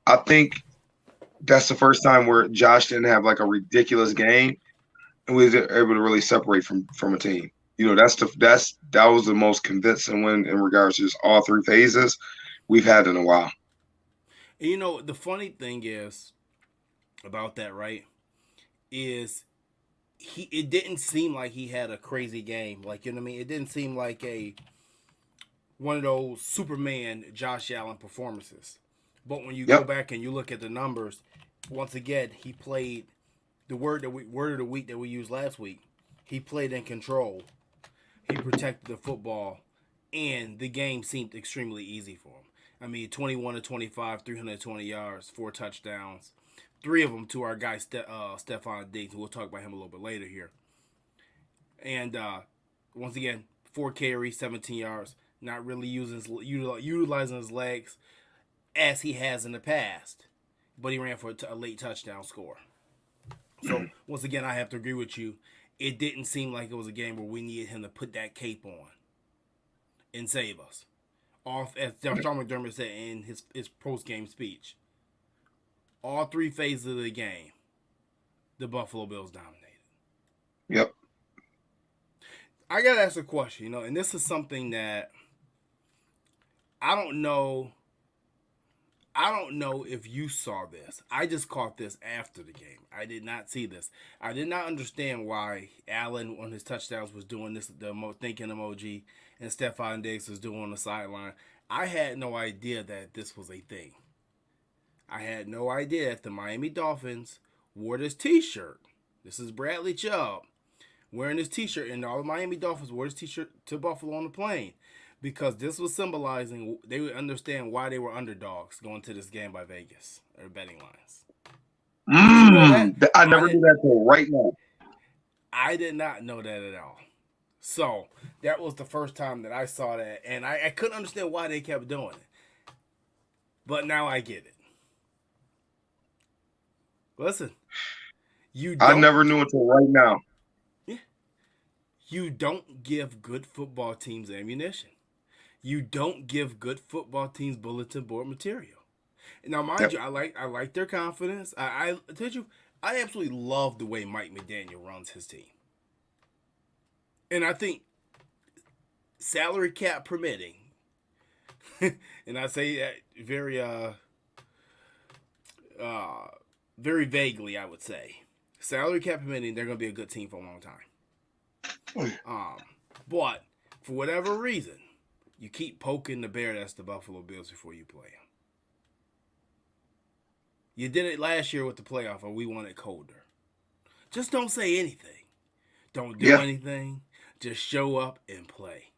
I think that's the first time where Josh didn't have like a ridiculous game and we was able to really separate from a team. That was the most convincing win in regards to just all three phases we've had in a while. And the funny thing is about that, right? Is he? It didn't seem like he had a crazy game. Like you know what I mean? It didn't seem like a one of those Superman Josh Allen performances. But when you go Yep. back and you look at the numbers, once again he played the word of the week that we used last week. He played in control. He protected the football, and the game seemed extremely easy for him. I mean, 21 to 25, 320 yards, 4 touchdowns, three of them to our guy Stefon Diggs. We'll talk about him a little bit later here. And once again, 4 carries, 17 yards. Not really utilizing his legs as he has in the past, but he ran for a late touchdown score. So once again, I have to agree with you. It didn't seem like it was a game where we needed him to put that cape on and save us. Off as Sean McDermott said in his post game speech, all three phases of the game, the Buffalo Bills dominated. Yep. I gotta ask a question, and this is something that I don't know. I don't know if you saw this. I just caught this after the game. I did not see this. I did not understand why Allen on his touchdowns was doing this, the thinking emoji, and Stefon Diggs was doing on the sideline. I had no idea that this was a thing. I had no idea that the Miami Dolphins wore this T-shirt. This is Bradley Chubb wearing this T-shirt, and all the Miami Dolphins wore this T-shirt to Buffalo on the plane because this was symbolizing they would understand why they were underdogs going to this game by Vegas or betting lines. Did you know that? I I never did. knew that till right now. I did not know that at all. So that was the first time that I saw that, and I couldn't understand why they kept doing it. But now I get it. Listen, you I don't never knew until right now. you don't give good football teams ammunition. You don't give good football teams bulletin board material. Now, mind Yep. you, I like their confidence. I tell you, I absolutely love the way Mike McDaniel runs his team, and I think salary cap permitting, and I say that uh, very vaguely, I would say, salary cap permitting, they're going to be a good team for a long time. Um, but for whatever reason, you keep poking the bear that's the Buffalo Bills before you play them. You did it last year with the playoff, and we won it colder. Just don't say anything. Don't do Yeah. anything. Just show up and play.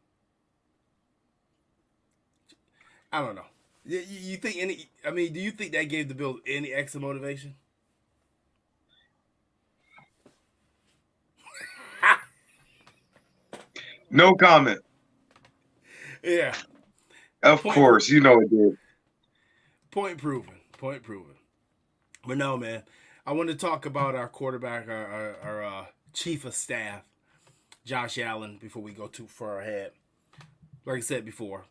I don't know. You think any? I mean, do you think that gave the Bills any extra motivation? No comment. Yeah. Of Point pro- course, you know it did. point proven. Point proven. But no, man. I want to talk about our quarterback, our chief of staff, Josh Allen, before we go too far ahead. Like I said before,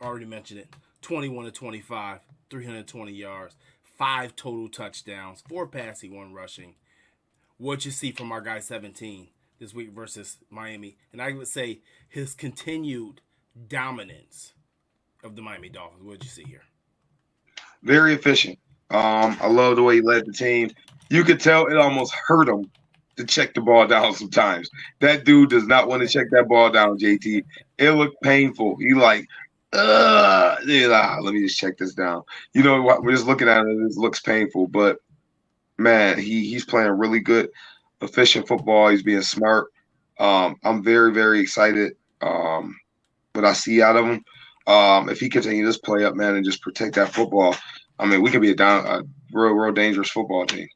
already mentioned it. 21 to 25, 320 yards, 5 total touchdowns, 4 passing, 1 rushing. What you see from our guy 17 this week versus Miami, and I would say his continued dominance of the Miami Dolphins. What did you see here? Very efficient. I love the way he led the team. You could tell it almost hurt him to check the ball down sometimes. That dude does not want to check that ball down, JT. It looked painful. He like, let me just check this down. You know what? We're just looking at it. It looks painful, but man, he's playing really good, efficient football. He's being smart. I'm very very excited. What I see out of him. If he continues this play up, man, and just protect that football, I mean, we could be a real dangerous football team.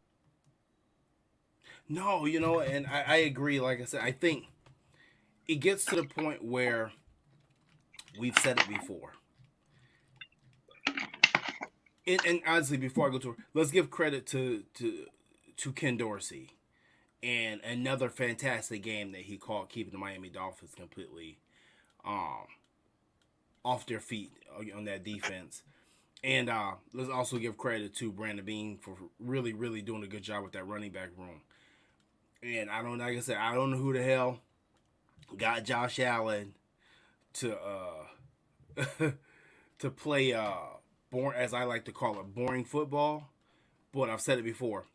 No, and I agree. Like I said, I think it gets to the point where we've said it before. And honestly, before I go to, let's give credit to Ken Dorsey and another fantastic game that he called, keeping the Miami Dolphins completely um, off their feet on that defense. And let's also give credit to Brandon Bean for really, really doing a good job with that running back room. And I don't, like I said, I don't know who the hell got Josh Allen to to play boring, as I like to call it, boring football. But I've said it before.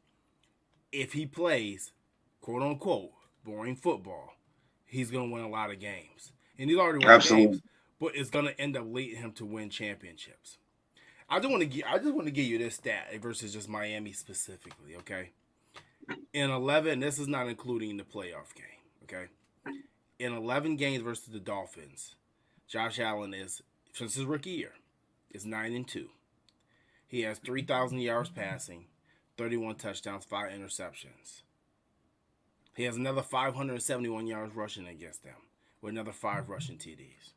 If he plays, quote unquote, boring football, he's gonna win a lot of games. And he's already won Absolutely. games, but it's gonna end up leading him to win championships. I just want to give you this stat versus just Miami specifically, okay? In 11, this is not including the playoff game, okay? In 11 games versus the Dolphins, Josh Allen is, since his rookie year, is 9-2. He has 3,000 yards passing, 31 touchdowns, 5 interceptions. He has another 571 yards rushing against them with another 5 rushing TDs.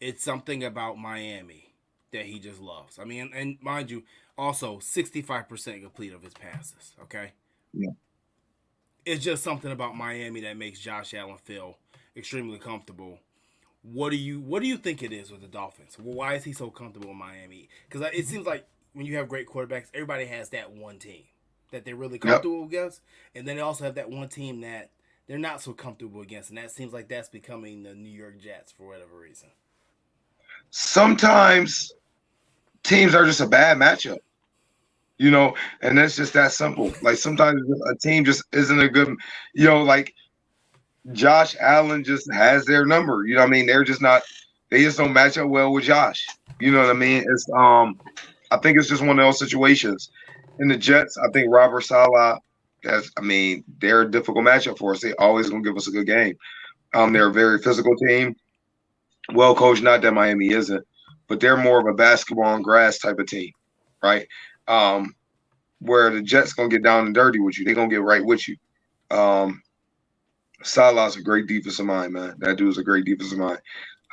It's something about Miami that he just loves. I mean, and mind you, also 65% complete of his passes, okay? Yeah. It's just something about Miami that makes Josh Allen feel extremely comfortable. What do you think it is with the Dolphins? Why is he so comfortable in Miami? Because it seems like when you have great quarterbacks, everybody has that one team that they're really Yep. comfortable against, and then they also have that one team that they're not so comfortable against, and that seems like that's becoming the New York Jets for whatever reason. Sometimes teams are just a bad matchup, and that's just that simple. Like sometimes a team just isn't a good, like Josh Allen just has their number. You know what I mean? They just don't match up well with Josh. You know what I mean? I think it's just one of those situations. In the Jets, I think Robert Saleh, they're a difficult matchup for us. They always gonna give us a good game. They're a very physical team, well coached. Not that Miami isn't, but they're more of a basketball and grass type of team, right? Um, where the Jets gonna get down and dirty with you. They're gonna get right with you. Um, Salah's a great defensive mind, man. That dude's a great defensive mind.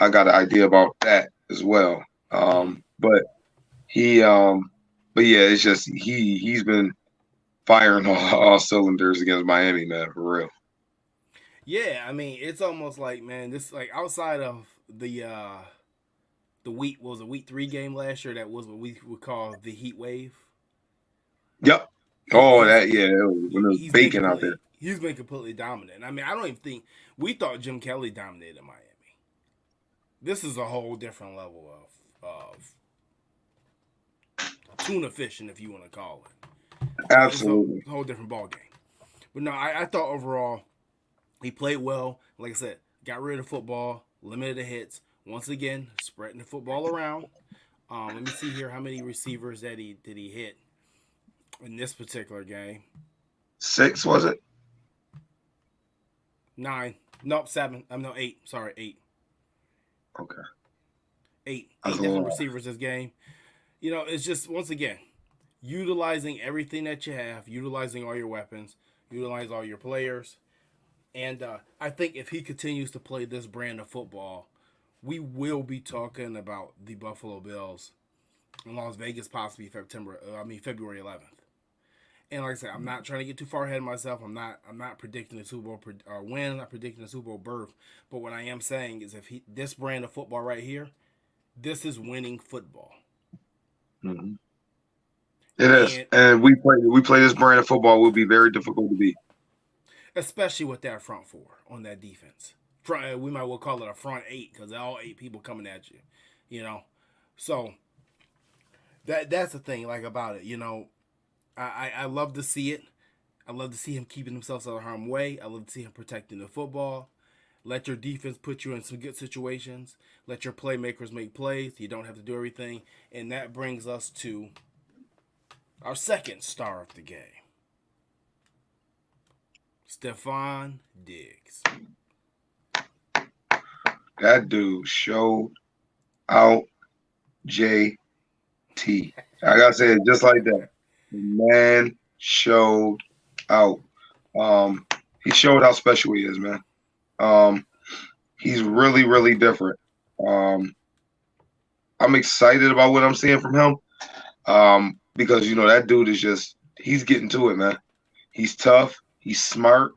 I got an idea about that as well. Mm. But he, but yeah, it's just he's been firing all cylinders against Miami, man, for real. Yeah, I mean, it's almost like, man, this like outside of the week was a week 3 game last year that was what we would call the heat wave. Yep. He, Oh, he's that yeah, when it was he's been baking out there. completely dominant. I mean, I don't even think we thought Jim Kelly dominated Miami. This is a whole different level of tuna fishing, if you want to call it. It's a Absolutely. whole different ball game. But no, I thought overall he played well. Like I said, got rid of football, limited the hits. Once again, spreading the football around. Let me see here how many receivers that he did he hit in this particular game. 6 was it? 9. Nope, 7. I'm no 8. Sorry, 8. Okay. 8. That's 8 a different little. receivers this game. It's just once again utilizing everything that you have, utilizing all your weapons, utilize all your players, and I think if he continues to play this brand of football, we will be talking about the Buffalo Bills in Las Vegas possibly February 11th. And like I said, I'm not trying to get too far ahead of myself. I'm not predicting the Super Bowl win. I'm not predicting the Super Bowl berth. But what I am saying is, if this brand of football right here, this is winning football. Mhm. It is, And and we play this brand of football will be very difficult to beat. especially with that front four on that defense. We might well call it a front 8 because all 8 people coming at you, you know. So that's the thing, like about it, I love to see it. I love to see him keeping himself out of harm's way. I love to see him protecting the football. Let your defense put you in some good situations. Let your playmakers make plays. You don't have to do everything, and that brings us to our second star of the game, Stefon Diggs. That dude showed out JT. I gotta say it just like that. The man showed out. Um, he showed how special he is, man. Um, he's really, really different. Um, I'm excited about what I'm seeing from him. Because that dude is he's getting to it, man. He's tough. He's smart.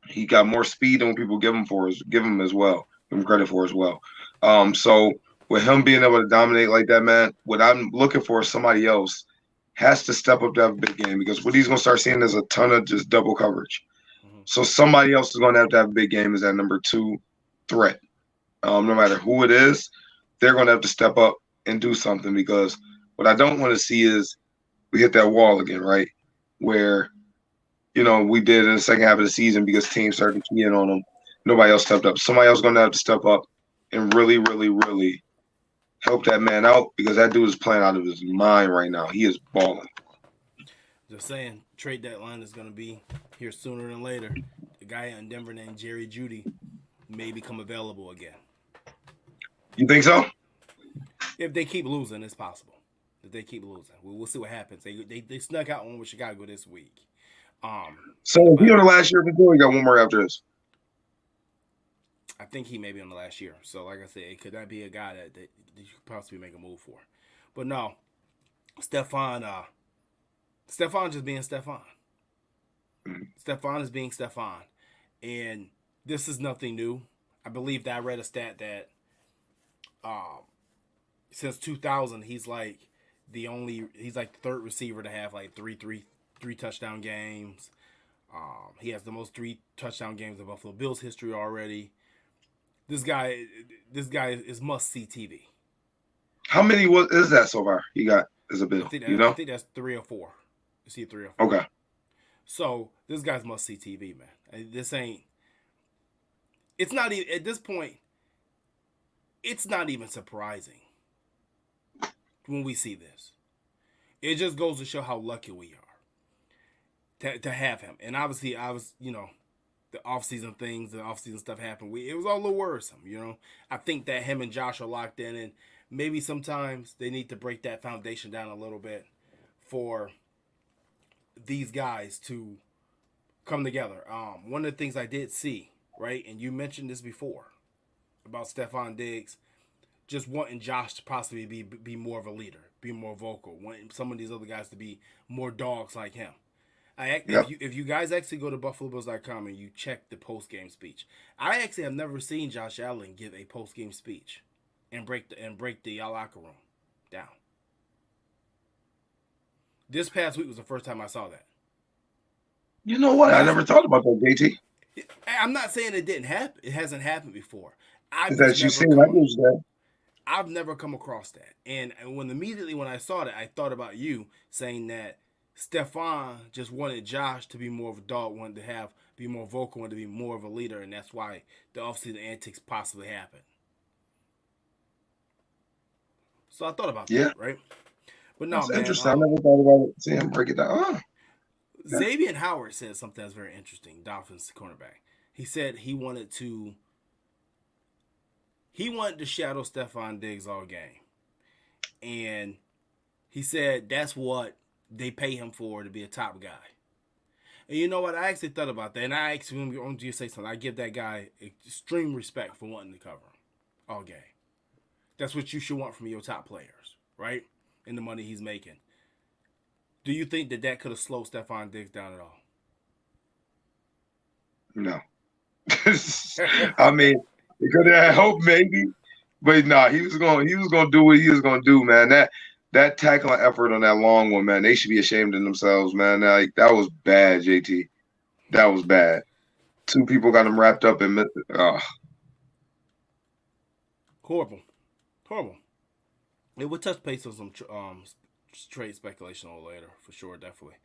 He got more speed than what people give him as well. Give him credit for as well. So with him being able to dominate like that, man, what I'm looking for is somebody else has to step up to have a big game because what he's going to start seeing is a ton of just double coverage. Mm-hmm. So somebody else is going to have a big game as that number 2 threat. No matter who it is, they're going to have to step up and do something because what I don't want to see is we hit that wall again, right? Where, we did in the second half of the season because teams started to key in on them. Nobody else stepped up. Somebody else is going to have to step up and really, really, really help that man out because that dude is playing out of his mind right now. He is balling. Just saying, trade deadline is going to be here sooner than later. The guy in Denver named Jerry Jeudy may become available again. You think so? If they keep losing, it's possible. If they keep losing, we'll see what happens. They snuck out one with Chicago this week. So if he on the last year before, he got one more after this. I think he may be on the last year. So, like I said, it could not be a guy that you could possibly make a move for. But no, Stefon just being Stefon. Mm-hmm. Stefon is being Stefon. And this is nothing new. I believe that I read a stat that since 2000, he's like the third receiver to have like three touchdown games. He has the most 3 touchdown games in Buffalo Bills history already. This guy is must-see TV. How many is that so far he got as a Bill? I think that's 3 or 4. You see 3 or 4. Okay. So this guy's must-see TV, man. This ain't. It's not even at this point. It's not even surprising when we see this. It just goes to show how lucky we are to have him. And obviously, the offseason things, the offseason stuff happened. It was all a little worrisome, I think that him and Josh are locked in, and maybe sometimes they need to break that foundation down a little bit for these guys to come together. One of the things I did see, right, and you mentioned this before, about Stefon Diggs just wanting Josh to possibly be more of a leader, be more vocal, wanting some of these other guys to be more dogs like him. If you guys actually go to BuffaloBills.com and you check the post-game speech, I actually have never seen Josh Allen give a post-game speech and break the locker room down. This past week was the first time I saw that. You know what? I never thought about that, JT. I'm not saying it didn't happen. It hasn't happened before. I've never come across that. And immediately when I saw that, I thought about you saying that Stefon just wanted Josh to be more of a dog, wanted to be more vocal, wanted to be more of a leader, and that's why the offseason antics possibly happened. So I thought about that, right? But no, that's man. Interesting. I never thought about it. See him break it down. Xavier Howard said something that's very interesting. Dolphins cornerback. He said he wanted to shadow Stefon Diggs all game, and he said that's what they pay him for, to be a top guy. And you know what? I actually thought about that, and I actually want you to say something. I give that guy extreme respect for wanting to cover him all game. That's what you should want from your top players, right? And the money he's making. Do you think that could have slowed Stefon Diggs down at all? No. I mean, because I hope maybe, but no, he was going to do what he was going to do, man. That tackling effort on that long one, man, they should be ashamed of themselves, man. Like, that was bad, JT. That was bad. 2 people got him wrapped up and missed it. Horrible. We'll touch base on some trade speculation a little later, for sure, definitely.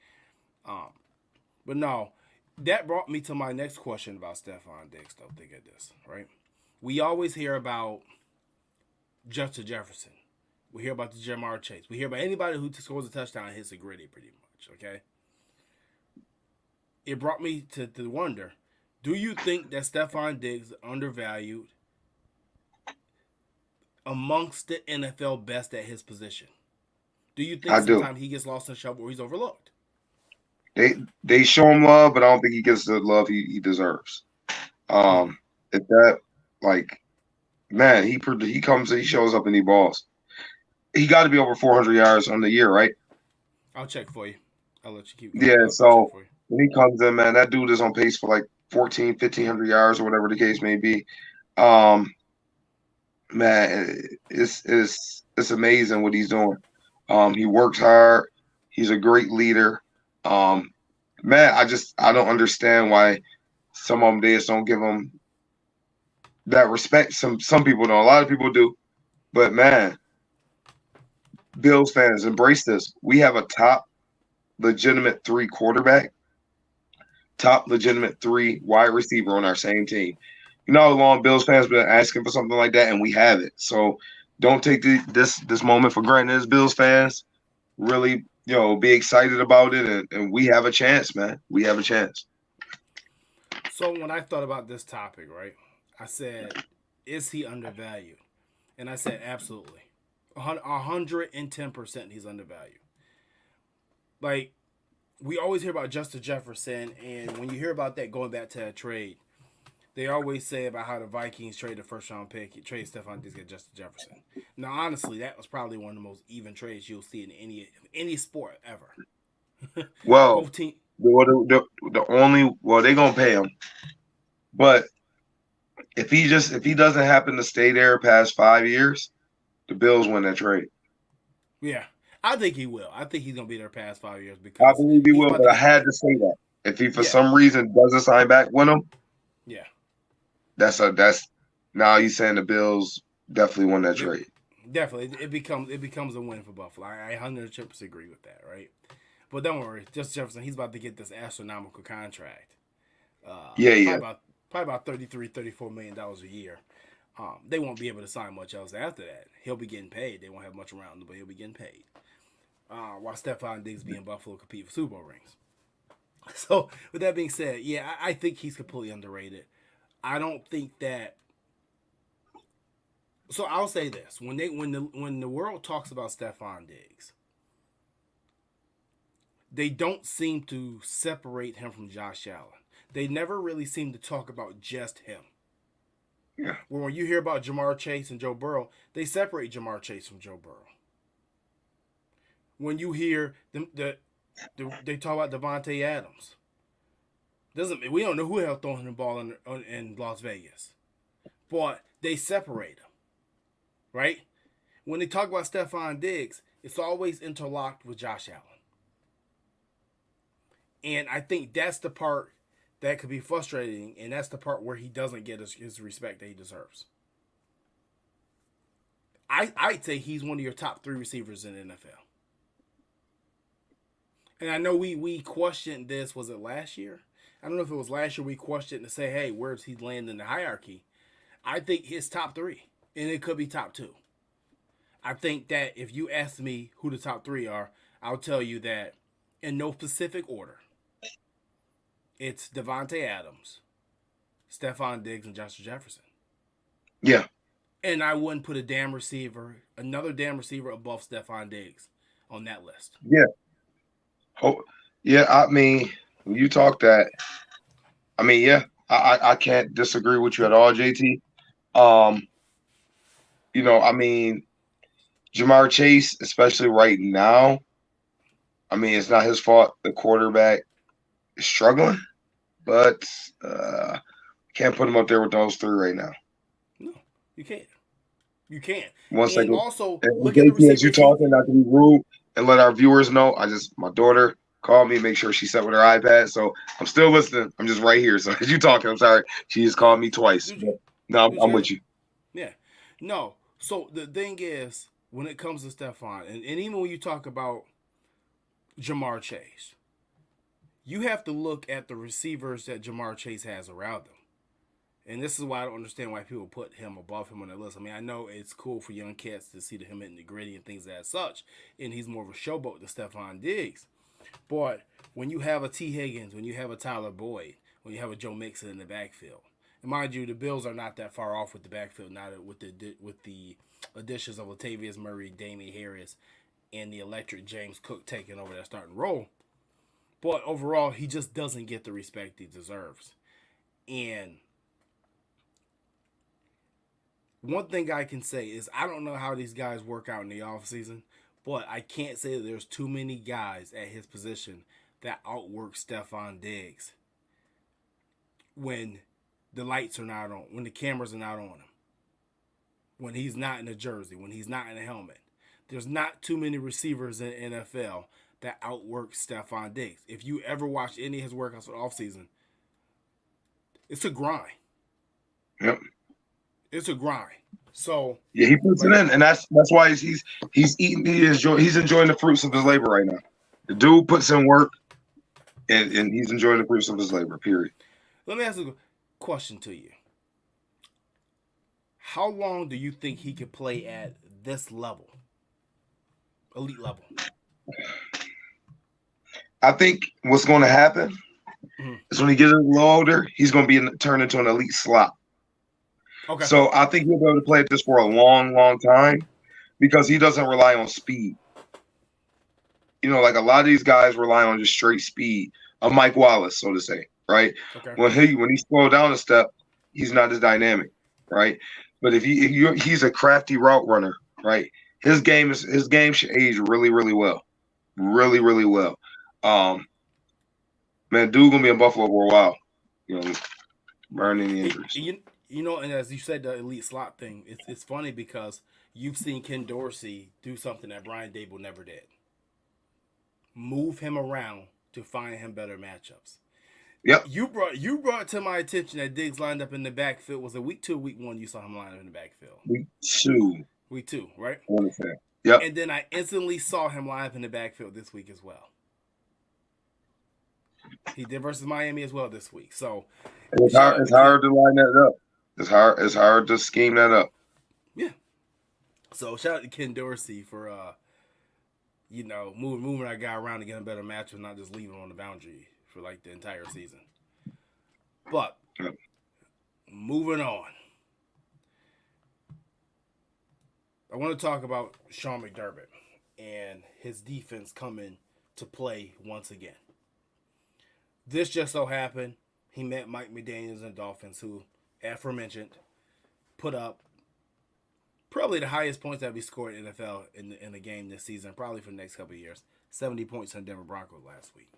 But no, that brought me to my next question about Stefon Diggs, though. Think of this, right? We always hear about Justin Jefferson. We hear about the Jamar Chase. We hear about anybody who scores a touchdown and hits a gritty, pretty much, okay? It brought me to wonder, do you think that Stefon Diggs is undervalued amongst the NFL best at his position? Do you think sometimes he gets lost in the shuffle or he's overlooked? They show him love, but I don't think he gets the love he deserves. If that, like, man, he comes, he shows up and he balls. He got to be over 400 yards on the year, right? I'll check for you. I'll let you keep. Yeah, so when he comes in, man, that dude is on pace for like 1,500 yards or whatever the case may be. man, it's amazing what he's doing. He works hard. He's a great leader. Um, man, I don't understand why some of them they just don't give him that respect. Some people don't. A lot of people do. But man, Bills fans, embrace this. We have a top legitimate three quarterback, top legitimate three wide receiver on our same team. You know how long Bills fans been asking for something like that, and we have it. So don't take this moment for granted. As Bills fans, really, be excited about it, and we have a chance, man. We have a chance. So when I thought about this topic, right, I said, is he undervalued? And I said, absolutely. 110% he's undervalued. Like, we always hear about Justin Jefferson, and when you hear about that going back to that trade, they always say about how the Vikings traded the first round pick, traded Stefon Diggs get Justin Jefferson. Now, honestly, that was probably one of the most even trades you'll see in any sport ever. Well, Both teams. the only they're gonna pay him, but if he doesn't happen to stay there past 5 years, the Bills win that trade. Yeah, I think he will. I think he's gonna be there past 5 years I because believe he he's will, about to but I get. had to say that. If he for Yeah, some reason doesn't sign back with him, yeah. that's now he's saying the Bills definitely won that It, trade. definitely, it becomes a win for Buffalo. I 100% agree with that, right? But don't worry, Justin Jefferson, he's about to get this astronomical contract. Uh, Yeah, yeah, probably about 33, $34 million a year. They won't be able to sign much else after that. He'll be getting paid. They won't have much around him, but he'll be getting paid. While Stefon Diggs be in Buffalo compete for Super Bowl rings. So with that being said, yeah, I think he's completely underrated. I don't think that. So I'll say this: when the world talks about Stefon Diggs, they don't seem to separate him from Josh Allen. They never really seem to talk about just him. yeah. Where when you hear about Jamar Chase and Joe Burrow, they separate Jamar Chase from Joe Burrow. When you hear they talk about Devontae Adams, doesn't we don't know who the hell throwing the ball in Las Vegas, but they separate them, right? When they talk about Stefon Diggs, it's always interlocked with Josh Allen, and I think that's the part that could be frustrating, and that's the part where he doesn't get his respect that he deserves. I'd say he's one of your top three receivers in the NFL. And I know we questioned this. Was it last year? I don't know if it was last year we questioned to say, hey, where's he land in the hierarchy? I think his top three, and it could be top two. I think that if you ask me who the top three are, I'll tell you that in no specific order. It's Devontae Adams, Stefon Diggs, and Justin Jefferson. Yeah, And I wouldn't put another damn receiver above Stefon Diggs on that list. yeah, oh, yeah. I mean, when you talk that, I mean, yeah, I can't disagree with you at all, JT. Um, I mean, Jamar Chase, especially right now. I mean, it's not his fault. The quarterback is struggling, but uh, can't put him up there with those three right now. No, you can't. You can't. One And second. also And look at the JT, as you receivers he. talking, not to be rude and let our viewers know, my daughter called me, make sure she's set with her iPad. So I'm still listening. I'm just right here. So as you talking, I'm sorry. She just Yeah, called me twice. do But no, what you I'm gotta with do. you. Yeah. No. So the thing is, when it comes to Stephon, and even when you talk about Jamar Chase, you have to look at the receivers that Jamar Chase has around them. And this is why I don't understand why people put him above him on their list. I mean, I know it's cool for young cats to see him in the gritty and things as such, and he's more of a showboat than Stephon Diggs. But when you have a T. Higgins, when you have a Tyler Boyd, when you have a Joe Mixon in the backfield, and mind you, the Bills are not that far off with the backfield, not with the additions of Latavius Murray, Damian Harris, and the electric James Cook taking over that starting role. But overall, he just doesn't get the respect he deserves. And one thing I can say is I don't know how these guys work out in the offseason, but I can't say that there's too many guys at his position that outwork Stefon Diggs when the lights are not on, when the cameras are not on him. when he's not in a jersey, when he's not in a helmet. There's not too many receivers in the NFL that outwork Stefon Diggs. If you ever watch any of his workouts for the offseason, it's a grind. Yep. It's a grind. So Yeah, he puts like, it in, and that's why he's eating. He's enjoying the fruits of his labor right now. The dude puts in work, and he's enjoying the fruits of his labor. Period. let me ask a question to you. How long do you think he could play at this level, elite level? I think what's going to happen is when he gets a little older, he's going to be turned into an elite slot. Okay. So I think he'll be able to play this for a long, long time because he doesn't rely on speed. You know, like a lot of these guys rely on just straight speed. A Mike Wallace, so to say, right? Okay. When he slowed down a step, he's not as dynamic, right? But if he's a crafty route runner, right? His game should age really, really well, really, really well. Man, dude gonna be in Buffalo for a while, you know, burning the injuries. You know, and as you said, the elite slot thing, it's funny because you've seen Ken Dorsey do something that Brian Dable never did. Move him around to find him better matchups. Yep. You brought to my attention that Diggs lined up in the backfield. Was it week 2 or week 1 you saw him line up in the backfield? Week 2. Week 2, right? I understand. Yep. And then I instantly saw him line up in the backfield this week as well. He did versus Miami as well this week. So it's hard to line that up. It's hard to scheme that up. Yeah. So shout out to Ken Dorsey for moving that guy around to get a better match and not just leaving him on the boundary for like the entire season. But moving on. I want to talk about Sean McDermott and his defense coming to play once again. This just so happened he met Mike McDaniels and Dolphins, who, aforementioned, put up probably the highest points that we scored in the NFL in the game this season, probably for the next couple of years. 70 points on Denver Broncos last week.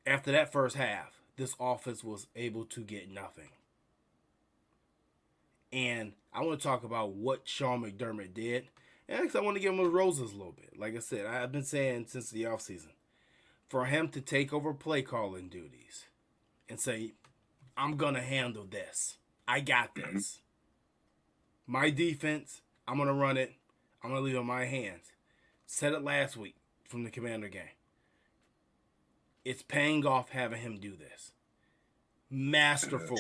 After that first half, this offense was able to get nothing. And I want to talk about what Sean McDermott did. And actually, I want to give him his roses a little bit. Like I said, I've been saying since the offseason, for him to take over play calling duties and say, I'm going to handle this. I got this. My defense, I'm going to run it. I'm going to leave it in my hands. Said it last week from the Commander game. It's paying off having him do this. Masterful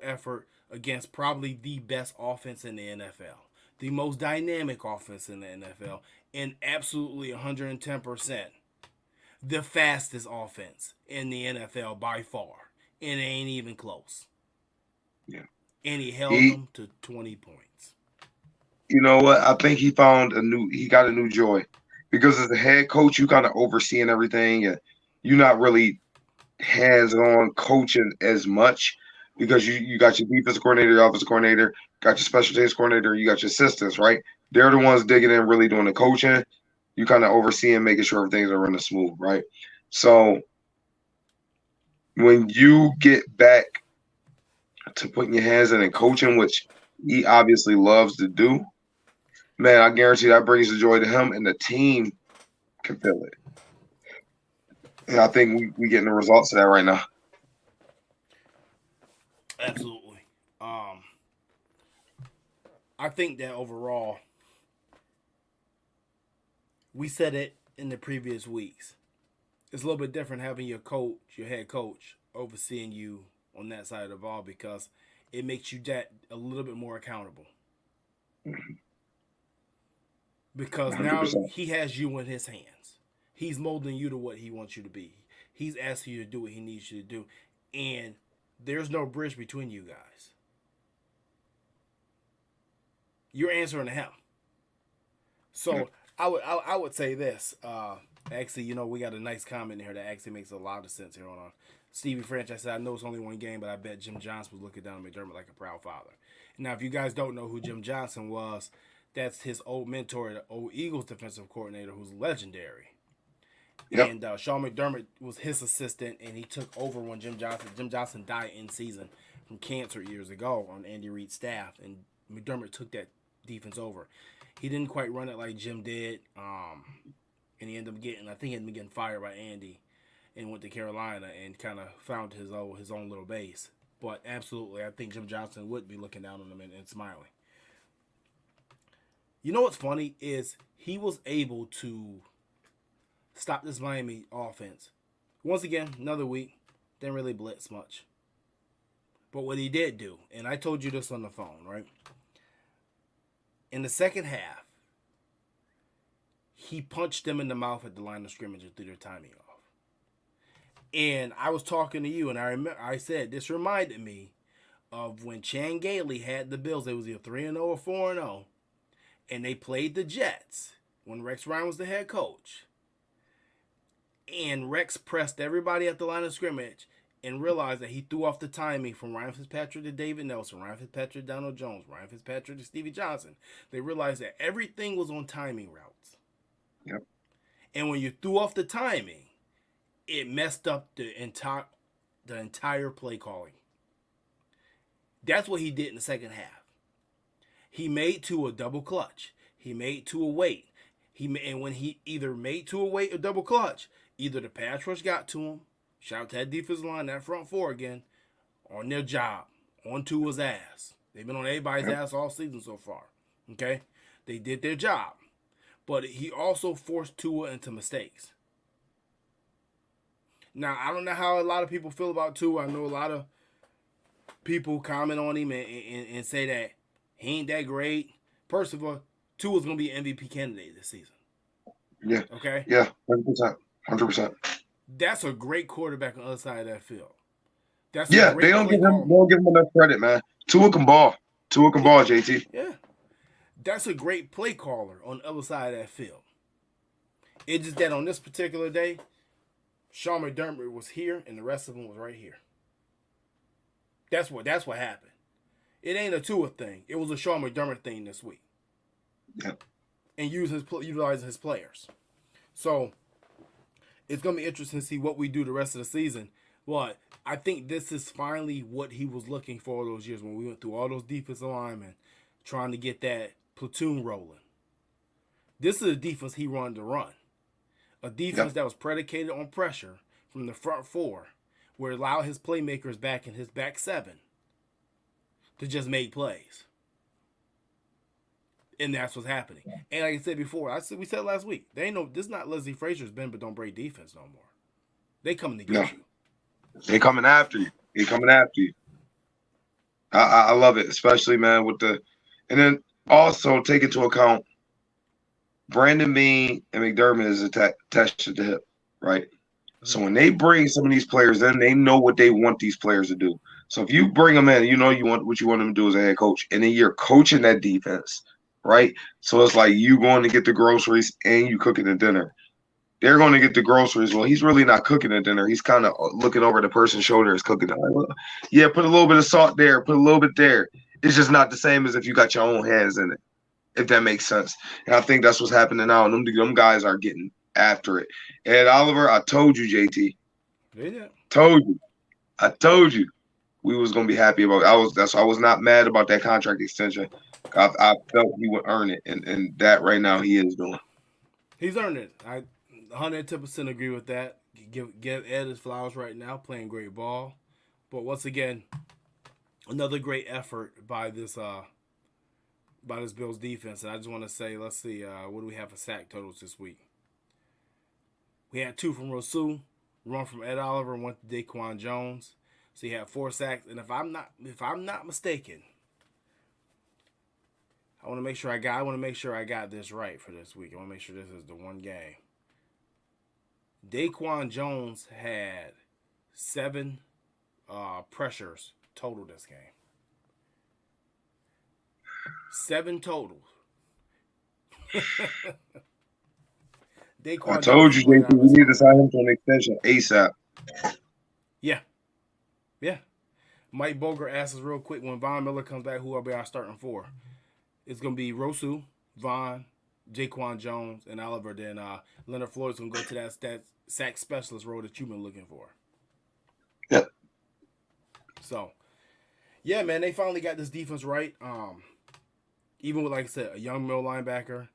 effort against probably the best offense in the NFL. The most dynamic offense in the NFL. And absolutely 110% the fastest offense in the NFL by far. And it ain't even close. Yeah. And he held them to 20 points. You know what? I think he got a new joy. Because as a head coach, you kind of overseeing everything and you're not really hands-on coaching as much because you got your defensive coordinator, your offensive coordinator, got your special teams coordinator, you got your assistants, right? They're the ones digging in, really doing the coaching. You kind of overseeing, making sure everything's running smooth, right? So when you get back to putting your hands in and coaching, which he obviously loves to do, man, I guarantee that brings the joy to him, and the team can feel it. And I think we getting the results of that right now. Absolutely. I think that overall, we said it in the previous weeks. It's a little bit different having your head coach, overseeing you on that side of the ball because it makes you that a little bit more accountable. Because 100%. Now he has you in his hands. He's molding you to what he wants you to be. He's asking you to do what he needs you to do. And there's no bridge between you guys. You're answering to him. So I would say this. Actually, we got a nice comment here that actually makes a lot of sense here on Stevie French. I said, I know it's only one game, but I bet Jim Johnson was looking down at McDermott like a proud father. Now, if you guys don't know who Jim Johnson was, that's his old mentor, the old Eagles defensive coordinator, who's legendary. Yep. And Sean McDermott was his assistant, and he took over when Jim Johnson died in season from cancer years ago on Andy Reid's staff, and McDermott took that defense over. He didn't quite run it like Jim did, and he ended up getting fired by Andy, and went to Carolina and kind of found his own little base. But absolutely, I think Jim Johnson would be looking down on him and smiling. You know what's funny is he was able to stop this Miami offense. Once again, another week, didn't really blitz much. But what he did do, and I told you this on the phone, right? In the second half, he punched them in the mouth at the line of scrimmage and threw their timing off. And I was talking to you, and I said this reminded me of when Chan Gailey had the Bills. They was either 3-0 or 4-0, and they played the Jets when Rex Ryan was the head coach. And Rex pressed everybody at the line of scrimmage and realized that he threw off the timing from Ryan Fitzpatrick to David Nelson, Ryan Fitzpatrick to Donald Jones, Ryan Fitzpatrick to Stevie Johnson. They realized that everything was on timing routes. Yep. And when you threw off the timing, it messed up the entire play calling. That's what he did in the second half. He made Tua double clutch. He made Tua wait. And when he either made Tua wait or double clutch, either the pass rush got to him. Shout out to that defensive line, that front four again, on their job, on Tua's ass. They've been on everybody's ass all season so far. Okay? They did their job. But he also forced Tua into mistakes. Now, I don't know how a lot of people feel about Tua. I know a lot of people comment on him and say that he ain't that great. First of all, Tua's going to be an MVP candidate this season. Yeah. Okay? Yeah, 100%. 100%. That's a great quarterback on the other side of that field. They don't give him enough credit, man. Tua can ball. JT. Yeah. That's a great play caller on the other side of that field. It's just that on this particular day, Sean McDermott was here and the rest of them was right here. That's what happened. It ain't a Tua thing. It was a Sean McDermott thing this week. Yep. And utilizing his players. So it's going to be interesting to see what we do the rest of the season. But I think this is finally what he was looking for those years when we went through all those defensive linemen trying to get that platoon rolling. This is a defense he wanted to run. A defense that was predicated on pressure from the front four, where it allowed his playmakers back in his back seven to just make plays. And that's what's happening. And like I said before, we said last week, this is not Leslie Frazier's bend but don't break defense no more. They coming to get you. They coming after you. I love it, especially, man, and then also take into account Brandon Beane and McDermott is attached to the hip, right? Mm-hmm. So when they bring some of these players in, they know what they want these players to do. So if you bring them in, you know what you want them to do as a head coach, and then you're coaching that defense, right? So it's like you going to get the groceries and you cooking the dinner. They're going to get the groceries. Well, he's really not cooking the dinner. He's kind of looking over the person's shoulder as cooking it. Like, well, yeah, put a little bit of salt there, put a little bit there. It's just not the same as if you got your own hands in it, if that makes sense. And I think that's what's happening now. And them guys are getting after it. And Oliver, I told you, JT. Yeah. I told you we was going to be happy about it. I was not mad about that contract extension. I felt he would earn it. And that right now he is doing. He's earned it. I 110% agree with that. Give Ed his flowers right now, playing great ball. But once again, another great effort by this Bills defense. And I just want to say, let's see, what do we have for sack totals this week? We had 2 from Rousseau, 1 from Ed Oliver, and 1 to Daquan Jones. So you have 4 sacks. And if I'm not mistaken, I want to make sure I got this right for this week. I want to make sure this is the one game. Daquan Jones had 7 pressures total this game. 7 totals. I told you, JP, we need to sign him to an extension ASAP. Yeah. Mike Boger asks us real quick, when Von Miller comes back, who will be our starting 4? It's going to be Rousseau, Von, Jaquan Jones, and Oliver. Then Leonard Floyd's going to go to that sack specialist role that you've been looking for. Yep. So, Yeah, man, they finally got this defense right. Even with, like I said, a young middle linebacker,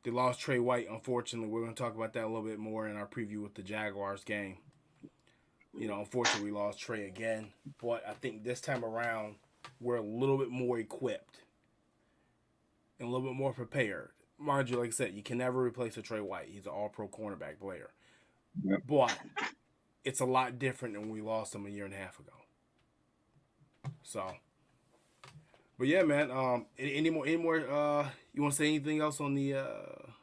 they lost Trey White. Unfortunately, we're going to talk about that a little bit more in our preview with the Jaguars game. Unfortunately, we lost Trey again, but I think this time around we're a little bit more equipped and a little bit more prepared. Mind you, like I said, you can never replace a Trey White. He's an all-pro cornerback player. Yep. But it's a lot different than when we lost him a year and a half ago. So, but yeah, man. Any more? You want to say anything else on the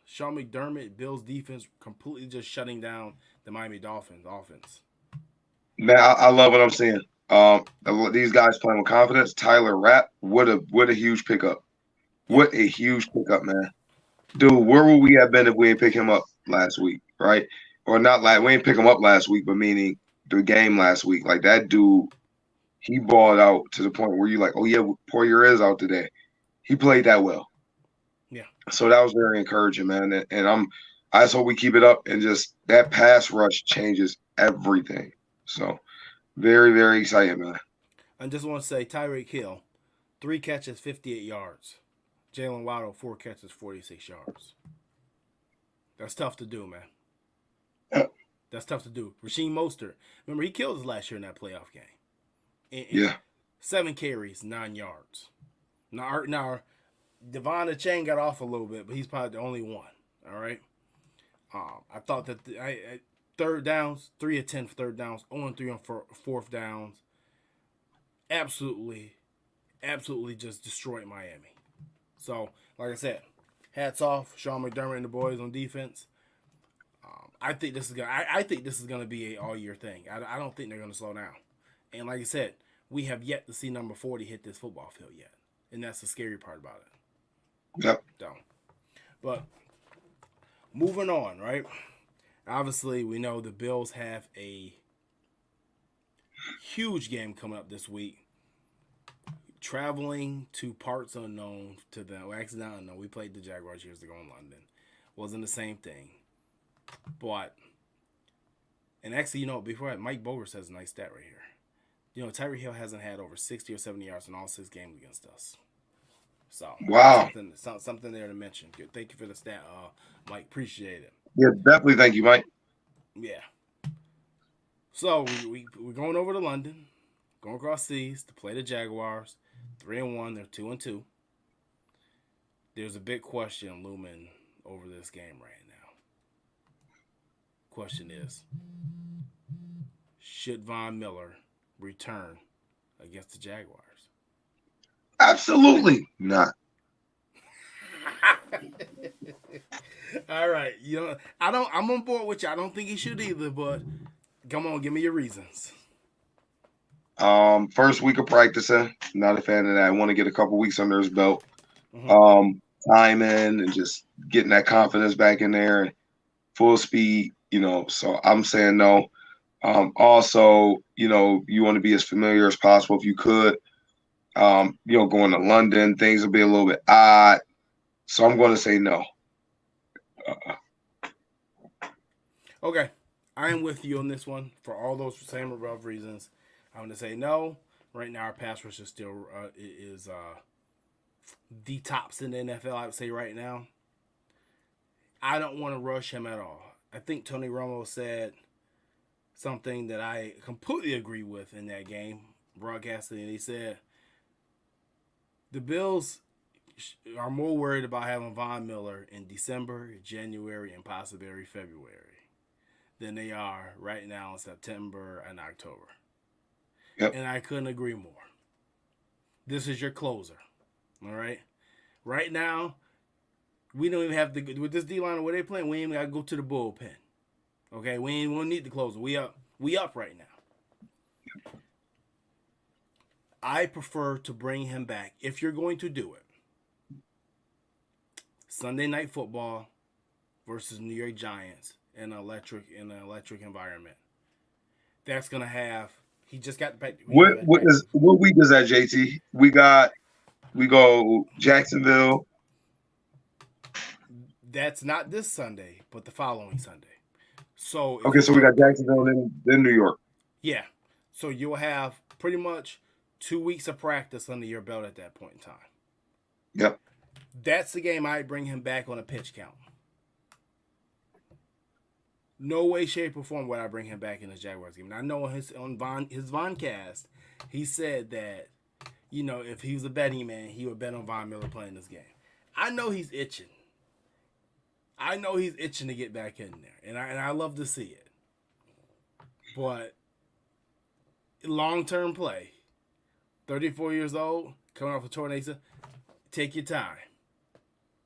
Sean McDermott Bills defense completely just shutting down the Miami Dolphins offense? Man, I love what I'm seeing. These guys playing with confidence. Tyler Rapp, what a huge pickup. Yep. What a huge pickup, man. Dude, where would we have been if we ain't pick him up last week, right? Or not like we ain't pick him up last week, but meaning the game last week. Like that dude, he balled out to the point where you're like, oh yeah, Poyer is out today. He played that well. Yeah. So that was very encouraging, man. And I just hope we keep it up and just that pass rush changes everything. So very, very excited, man. I just want to say Tyreek Hill, 3 catches, 58 yards. Jalen Waddle, 4 catches, 46 yards. That's tough to do, man. That's tough to do. Rasheed Mostert, remember he killed us last year in that playoff game. Yeah. 7 carries, 9 yards. Now Devon Achane got off a little bit, but he's probably the only one. All right. I thought that third downs, 3 of 10 for third downs, 0-3 on fourth downs. Absolutely just destroyed Miami. So, like I said, hats off, Sean McDermott and the boys on defense. I think this is gonna be an all year thing. I don't think they're gonna slow down. And like I said, we have yet to see number 40 hit this football field yet, and that's the scary part about it. Yep. So, but moving on, right? Obviously, we know the Bills have a huge game coming up this week. Traveling to parts unknown to them. Well, actually, not unknown. We played the Jaguars years ago in London. Wasn't the same thing. But, and actually, before that, Mike Bogus has a nice stat right here. Tyreek Hill hasn't had over 60 or 70 yards in all 6 games against us. So, wow. Something there to mention. Good. Thank you for the stat, Mike. Appreciate it. Yeah, definitely. Thank you, Mike. Yeah. So, we're going over to London, going across seas to play the Jaguars. 3-1, they're 2-2. There's a big question looming over this game right now. Question is, should Von Miller return against the Jaguars? Absolutely not. All right, I'm on board with you. I don't think he should either, but come on, give me your reasons. First week of practicing, not a fan of that. I want to get a couple weeks under his belt. Mm-hmm. Time in and just getting that confidence back in there and full speed, so I'm saying no. Also, you want to be as familiar as possible if you could. Going to London, things will be a little bit odd. So I'm going to say no. Okay. I am with you on this one for all those same above reasons. I'm going to say no. Right now, our pass rush is still the tops in the NFL, I would say right now. I don't want to rush him at all. I think Tony Romo said something that I completely agree with in that game, broadcasting, and he said the Bills are more worried about having Von Miller in December, January, and possibly February than they are right now in September and October. Yep. And I couldn't agree more. This is your closer. All right? Right now, we don't even have to, with this D-line where they playing, we ain't even got to go to the bullpen. Okay? We don't need the closer. We up right now. I prefer to bring him back, if you're going to do it, Sunday Night Football versus New York Giants in an electric environment. That's going to have, he just got back. What week is that, JT? We go Jacksonville. That's not this Sunday, but the following Sunday. So we got Jacksonville and then New York. Yeah. So you'll have pretty much 2 weeks of practice under your belt at that point in time. Yep. That's the game I'd bring him back on a pitch count. No way, shape, or form would I bring him back in the Jaguars game. And I know on his Voncast, he said that, if he was a betting man, he would bet on Von Miller playing this game. I know he's itching. To get back in there, and I love to see it. But long-term play, 34 years old, coming off a torn ACL, take your time.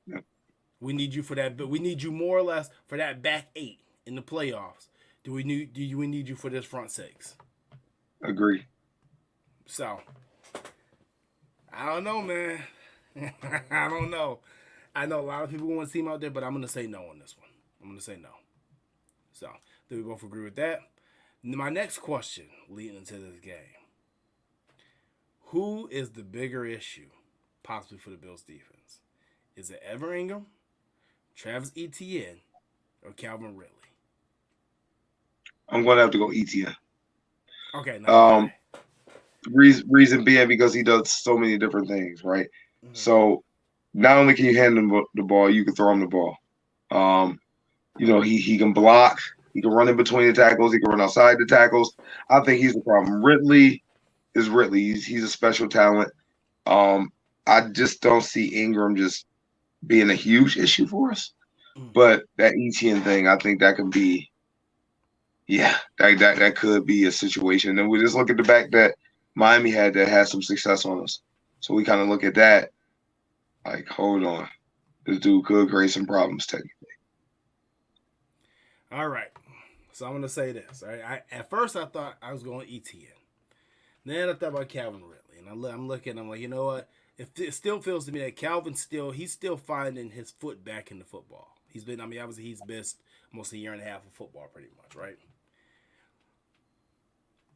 Yep. We need you for that, but we need you more or less for that back 8 in the playoffs. Do we need you for this front 6? Agree. So, I don't know, man. I don't know. I know a lot of people want to see him out there, but I'm going to say no on this one. I'm going to say no. So, do we both agree with that? My next question leading into this game. Who is the bigger issue possibly for the Bills defense? Is it Evan Ingram, Travis Etienne, or Calvin Ridley? I'm going to have to go Etienne. Okay. No. Reason being because he does so many different things, right? Mm-hmm. So not only can you hand him the ball, you can throw him the ball. He can block. He can run in between the tackles. He can run outside the tackles. I think he's the problem. Ridley is Ridley. He's a special talent. I just don't see Ingram just being a huge issue for us. But that Etienne thing, I think that could be, that could be a situation. And we just look at the back that Miami had that had some success on us. So we kind of look at that like, hold on. This dude could create some problems technically. All right. So I'm going to say this. All right? At first, I thought I was going Etienne. Then I thought about Calvin Ridley. And I'm looking, I'm like, you know what? It still feels to me that he's still finding his foot back in the football. Obviously he's missed almost a year and a half of football pretty much, right?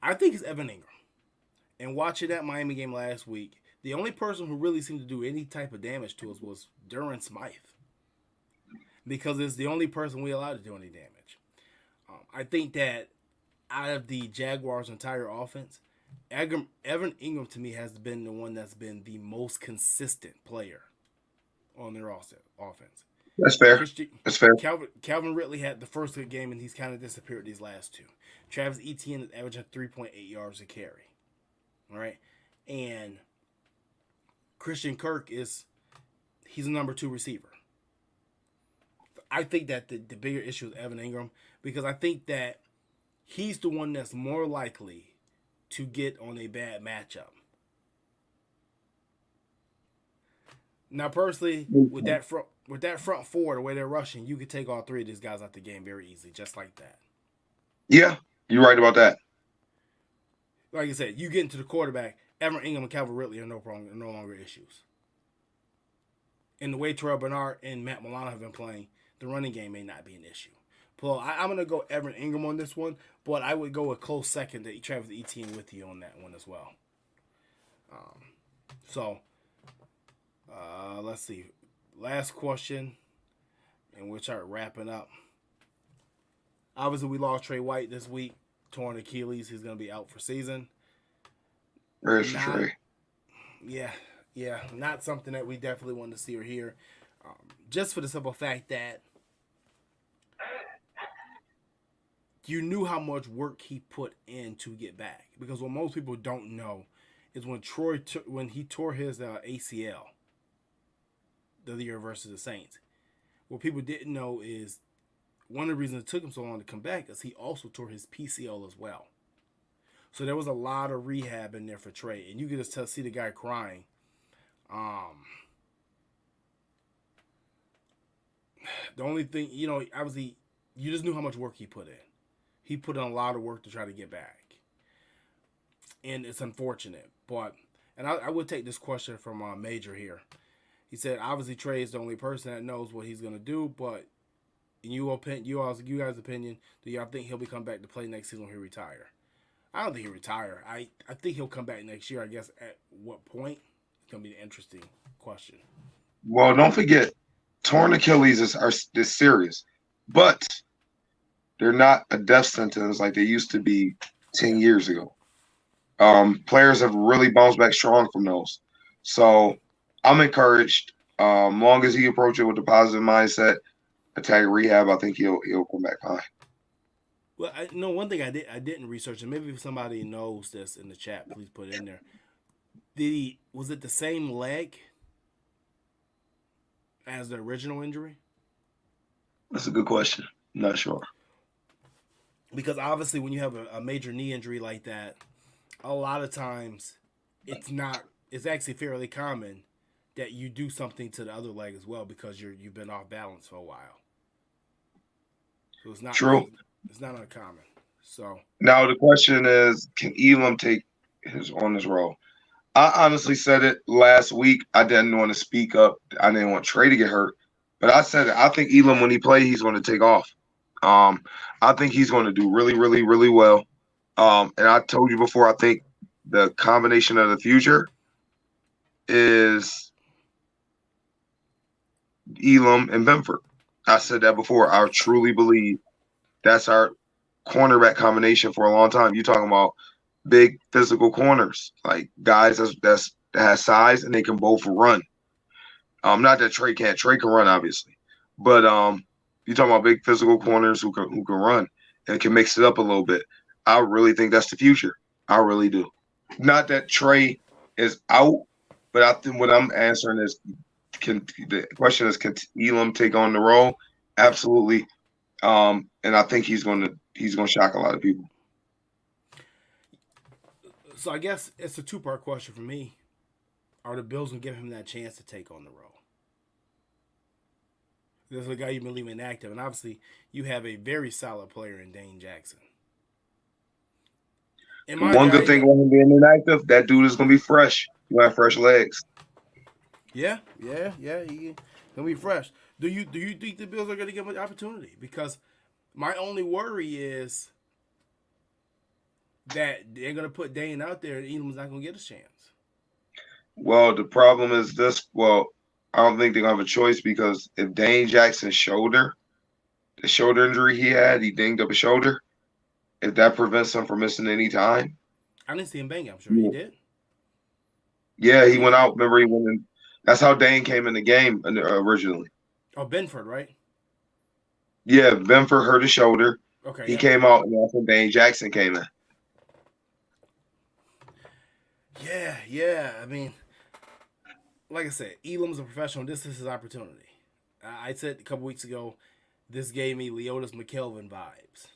I think it's Evan Ingram. And watching that Miami game last week, the only person who really seemed to do any type of damage to us was Durham Smythe. Because it's the only person we allowed to do any damage. I think that out of the Jaguars' entire offense, Evan Ingram to me has been the one that's been the most consistent player on their offense. That's fair. That's fair. Calvin Ridley had the first good game, and he's kind of disappeared these last 2. Travis Etienne is averaging 3.8 yards a carry. All right? And Christian Kirk he's a number 2 receiver. I think that the bigger issue is Evan Ingram because I think that he's the one that's more likely to get on a bad matchup. Now, personally, with that front 4, the way they're rushing, you could take all 3 of these guys out the game very easily, just like that. Yeah, you're right about that. Like I said, you get into the quarterback, Evan Ingram and Calvin Ridley are no longer issues. And the way Terrell Bernard and Matt Milano have been playing, the running game may not be an issue. Well, I'm going to go Evan Ingram on this one, but I would go a close second to Travis Etienne with you on that one as well. Let's see. Last question, and we'll start wrapping up. Obviously, we lost Trey White this week. Torn Achilles. He's going to be out for season. Where is Trey? Yeah. Not something that we definitely want to see or hear. Just for the simple fact that you knew how much work he put in to get back. Because what most people don't know is when he tore his ACL the other year versus the Saints. What people didn't know is one of the reasons it took him so long to come back is he also tore his PCL as well. So there was a lot of rehab in there for Trey. And you could just see the guy crying. The only thing, obviously, you just knew how much work he put in. He put in a lot of work to try to get back. And it's unfortunate. And I would take this question from Major here. He said, obviously, Trey is the only person that knows what he's going to do, but in you guys' opinion, do y'all think he'll be coming back to play next season or he'll retire? I don't think he'll retire. I think he'll come back next year. I guess at what point? It's going to be an interesting question. Well, don't forget, torn Achilles is serious, but they're not a death sentence like they used to be 10 years ago. Players have really bounced back strong from those. So I'm encouraged. Long as he approaches it with a positive mindset, attack rehab, I think he'll come back fine. Well, I know one thing I didn't research, and maybe if somebody knows this in the chat, please put it in there. Was it the same leg as the original injury? That's a good question. I'm not sure. Because obviously, when you have a major knee injury like that, a lot of times it's not. It's actually fairly common that you do something to the other leg as well because you've been off balance for a while. So it's not True. It's not uncommon. So now the question is, can Elam take his role? I honestly said it last week. I didn't want to speak up. I didn't want Trey to get hurt, but I said it. I think Elam, when he plays, he's going to take off. I think he's going to do really, really, really well. And I told you before, I think the combination of the future is Elam and Benford. I said that before. I truly believe that's our cornerback combination for a long time. You're talking about big physical corners, like guys that has size and they can both run. Not that Trey can't. Trey can run, obviously, but you're talking about big physical corners who can run and can mix it up a little bit. I really think that's the future. I really do. Not that Trey is out, but I think what I'm answering is, the question is, can Elam take on the role? Absolutely. And I think he's gonna shock a lot of people. So I guess it's a two-part question for me. Are the Bills gonna give him that chance to take on the role? This is a guy you've been leaving active, and obviously you have a very solid player in Dane Jackson. One good thing about him being inactive, that dude is gonna be fresh. You have fresh legs. Yeah. He's gonna be fresh. Do you think the Bills are gonna give him an opportunity? Because my only worry is that they're gonna put Dane out there and Elam's not gonna get a chance. Well, the problem is this. Well, I don't think they're gonna have a choice, because if Dane Jackson's the shoulder injury he dinged up his shoulder. If that prevents him from missing any time. I didn't see him bang. I'm sure he did. Yeah, he went out. Remember, he went in. That's how Dane came in the game originally. Oh, Benford, right? Yeah, Benford hurt his shoulder. Okay. He came out, and that's when Dane Jackson came in. Yeah. I mean, like I said, Elam's a professional. This is his opportunity. I said a couple weeks ago, this gave me Leotis McKelvin vibes.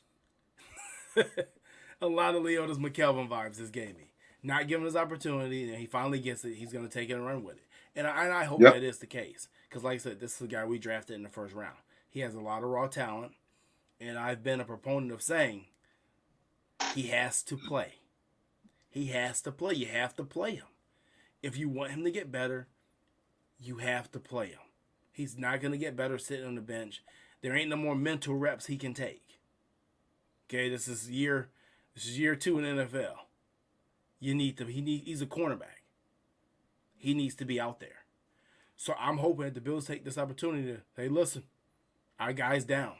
A lot of Leotis McKelvin vibes this gave me. Not giving his opportunity, and he finally gets it. He's going to take it and run with it. And I hope that is the case. Because like I said, this is the guy we drafted in the first round. He has a lot of raw talent. And I've been a proponent of saying he has to play. He has to play. You have to play him. If you want him to get better, you have to play him. He's not going to get better sitting on the bench. There ain't no more mental reps he can take. Okay, this is year 2 in the NFL. He's a cornerback. He needs to be out there. So I'm hoping that the Bills take this opportunity to say, listen, our guy's down.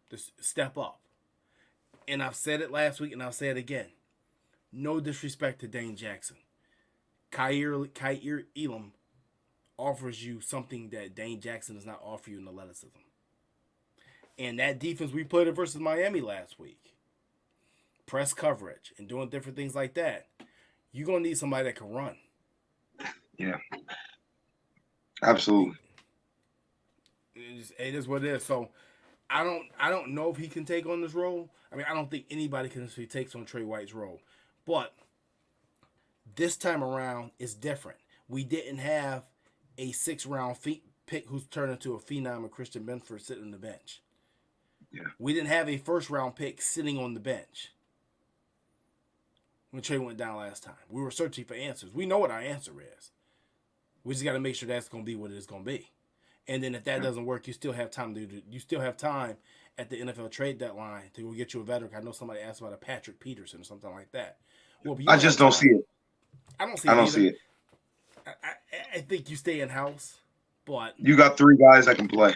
Just step up. And I've said it last week, and I'll say it again. No disrespect to Dane Jackson. Kaiir Elam offers you something that Dane Jackson does not offer you in athleticism. And that defense we played versus Miami last week, press coverage and doing different things like that, you're going to need somebody that can run. Yeah. Absolutely. It is what it is. So I don't know if he can take on this role. I mean, I don't think anybody can if he takes on Trey White's role. But this time around is different. We didn't have a 6th-round pick who's turned into a phenom of Christian Benford sitting on the bench. Yeah. We didn't have a 1st-round pick sitting on the bench when Trey went down last time. We were searching for answers. We know what our answer is. We just got to make sure that's going to be what it's going to be. And then if that doesn't work, you still have time at the NFL trade deadline to go get you a veteran. I know somebody asked about a Patrick Peterson or something like that. Well, I just don't see it. I don't see it. I think you stay in house, but you got 3 guys that can play.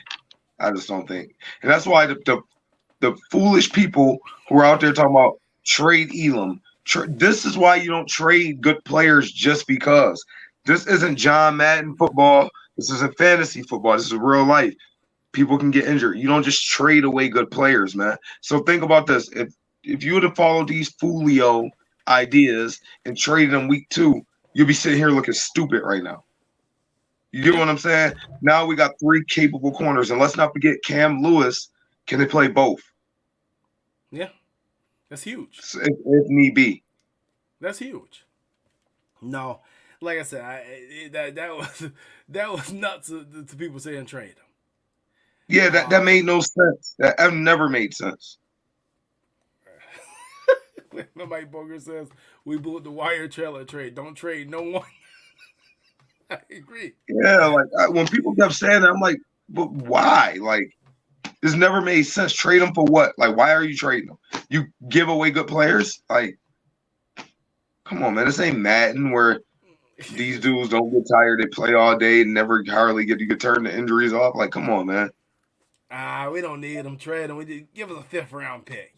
I just don't think, and that's why the foolish people who are out there talking about trade Elam, This is why you don't trade good players just because. This isn't John Madden football. This isn't fantasy football. This is real life. People can get injured. You don't just trade away good players, man. So think about this. If you were to follow these Folio ideas and trade them week 2, you'll be sitting here looking stupid right now. You get Yeah, what I'm saying? Now we got 3 capable corners, and let's not forget Cam Lewis. Can they play both? yeah, that's huge. If need be. That's huge. No, like I said, that was that was nuts to people saying trade him. Yeah, that made no sense. That never made sense. Mike Boger says we blew the wire trailer trade. Don't trade no one. I agree. Yeah, like when people kept saying that, I'm like, but why? Like, this never made sense. Trade them for what? Like, why are you trading them? You give away good players? Like, come on, man. This ain't Madden where these dudes don't get tired. They play all day and never hardly get to turn the injuries off. Like, come on, man. We don't need them. Trade them. We did, give us a 5th round pick.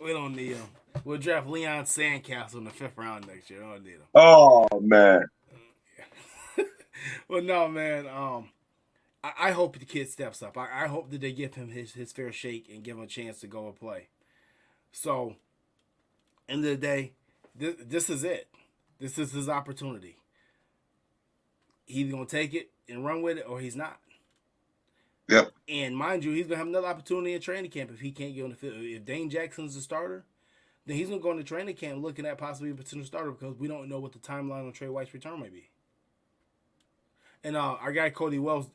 We don't need them. We'll draft Leon Sandcastle in the 5th round next year. I don't need him. Oh man. Well, no, man. I hope the kid steps up. I hope that they give him his fair shake and give him a chance to go and play. So, end of the day, this is it. This is his opportunity. He's gonna take it and run with it, or he's not. Yep. And mind you, he's gonna have another opportunity in training camp if he can't get on the field. If Dane Jackson's the starter, then he's gonna go into training camp looking at possibly a potential starter because we don't know what the timeline on Trey White's return may be. And our guy Cody Wells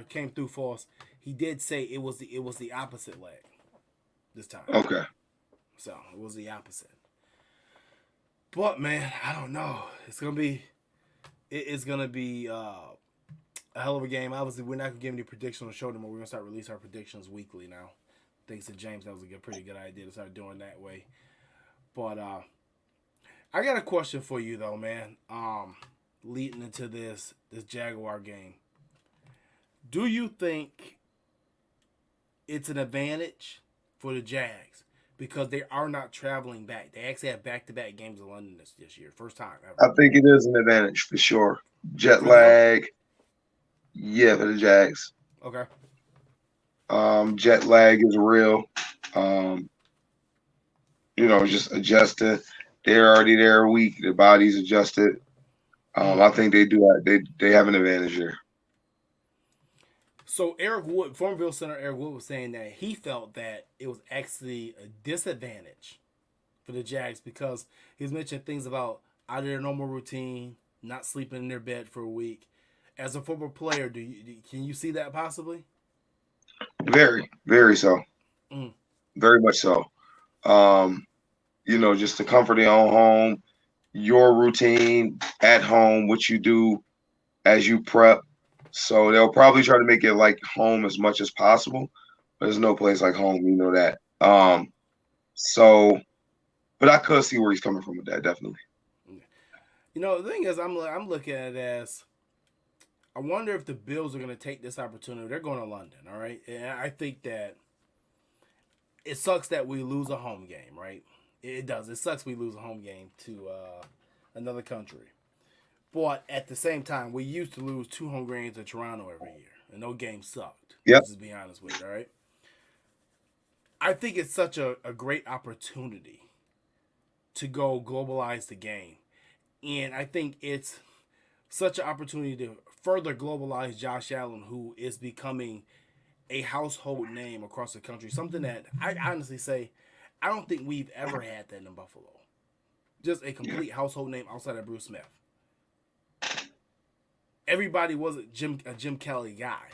came through for us. He did say it was the opposite leg this time. Okay. So it was the opposite. But man, I don't know. It's gonna be a hell of a game. Obviously, we're not gonna give any predictions on the show anymore. We're gonna start releasing our predictions weekly now. Thanks to James, that was a pretty good idea to start doing that way. But I got a question for you though, man. Leading into this Jaguar game, do you think it's an advantage for the Jags because they are not traveling back? They actually have back-to-back games in London this year, first time ever. I think it is an advantage for sure. Jet For them? lag. Yeah, for the Jags. Okay. Jet lag is real. Just adjusting. They're already there a week. Their body's adjusted. I think they do that. They have an advantage here. So Eric Wood, former Bill Center Eric Wood, was saying that he felt that it was actually a disadvantage for the Jags because he's mentioned things about out of their normal routine, not sleeping in their bed for a week. As a football player, can you see that possibly? Very, very so. Mm. Very much so. Just the comfort of your own home, your routine at home, what you do as you prep. So they'll probably try to make it like home as much as possible. But there's no place like home, you know that. But I could see where he's coming from with that, definitely. The thing is, I'm looking at it as I wonder if the Bills are going to take this opportunity. They're going to London, all right? And I think that it sucks that we lose a home game, right? It does. It sucks we lose a home game to another country. But at the same time, we used to lose 2 home games to Toronto every year, and those games sucked. Yep. Let's just be honest with you, all right? I think it's such a great opportunity to go globalize the game. And I think it's such an opportunity to further globalize Josh Allen, who is becoming a household name across the country. Something that I honestly say, I don't think we've ever had that in Buffalo. Just a complete household name outside of Bruce Smith. Everybody was a Jim Kelly guy.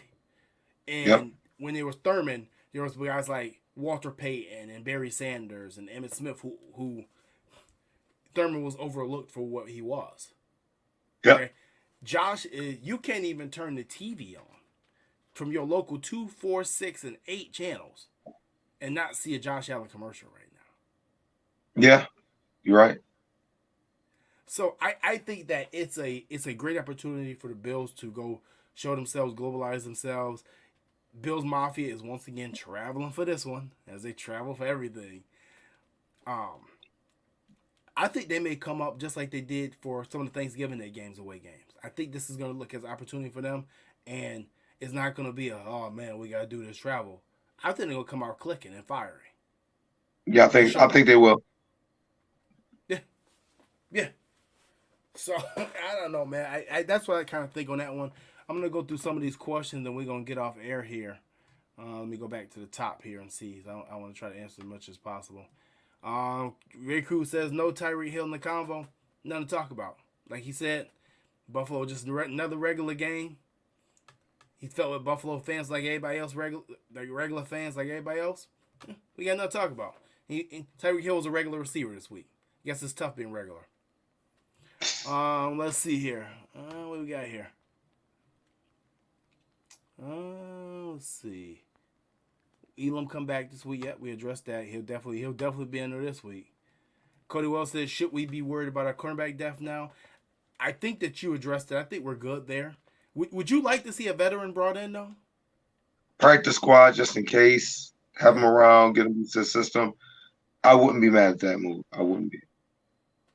And when there was Thurman, there was guys like Walter Payton and Barry Sanders and Emmitt Smith who Thurman was overlooked for what he was. Yeah. Okay? Josh, you can't even turn the TV on from your local 2, 4, 6, and 8 channels and not see a Josh Allen commercial right now. Yeah, you're right. So I think that it's a great opportunity for the Bills to go show themselves, globalize themselves. Bills Mafia is once again traveling for this one, as they travel for everything. I think they may come up just like they did for some of the Thanksgiving Day games, away games. I think this is going to look as an opportunity for them, and it's not going to be oh man, we got to do this travel. I think they're going to come out clicking and firing. Yeah, I think they will. Yeah, yeah. So I don't know, man. I that's what I kind of think on that one. I'm gonna go through some of these questions, and we're gonna get off air here. Let me go back to the top here and see. I want to try to answer as much as possible. Ray Cruz says no Tyreek Hill in the convo. Nothing to talk about. Like he said, Buffalo just another regular game. He felt with Buffalo fans like everybody else, regular fans like everybody else. We got nothing to talk about. Tyreek Hill was a regular receiver this week. Guess it's tough being regular. Let's see here. What do we got here? Let's see. Elam come back this week. Yep, we addressed that. He'll definitely be in there this week. Cody Wells says, should we be worried about our cornerback depth now? I think that you addressed it. I think we're good there. Would you like to see a veteran brought in though? Practice squad just in case. Have them around, get them into the system. I wouldn't be mad at that move. I wouldn't be.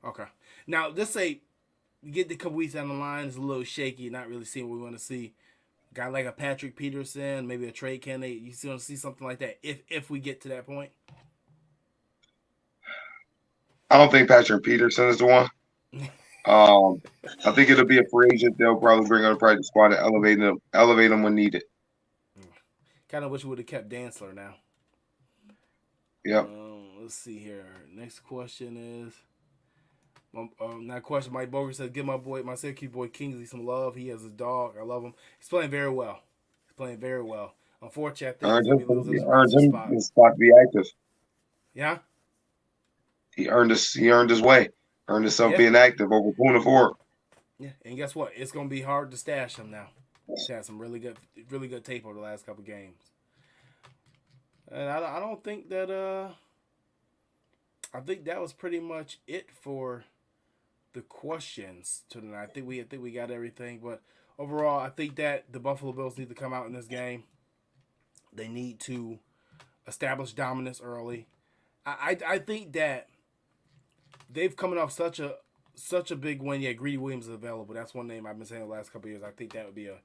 Okay. Now, let's say we get the couple weeks down the line, it's a little shaky, not really seeing what we want to see. Guy like a Patrick Peterson, maybe a trade candidate. You still want to see something like that if we get to that point? I don't think Patrick Peterson is the one. I think it'll be a free agent. They'll probably bring on a practice squad and elevate them when needed. Kind of wish we would have kept Dantzler now. Yep. Let's see here. Next question is. That question, Mike Boger says, give my Syracuse boy Kingsley some love. He has his dog. I love him. He's playing very well. Unfortunately, I think he earned him his spot to be active. Yeah. He earned his way. Earned himself being active over Puna Ford. Yeah, and guess what? It's gonna be hard to stash him now. He's had some really good tape over the last couple games. And I don't think that I think that was pretty much it for the questions tonight. I think we got everything, but overall, I think that the Buffalo Bills need to come out in this game. They need to establish dominance early. I think that they've coming off such a big win. Yeah, Greedy Williams is available. That's one name I've been saying the last couple of years. I think that would be a.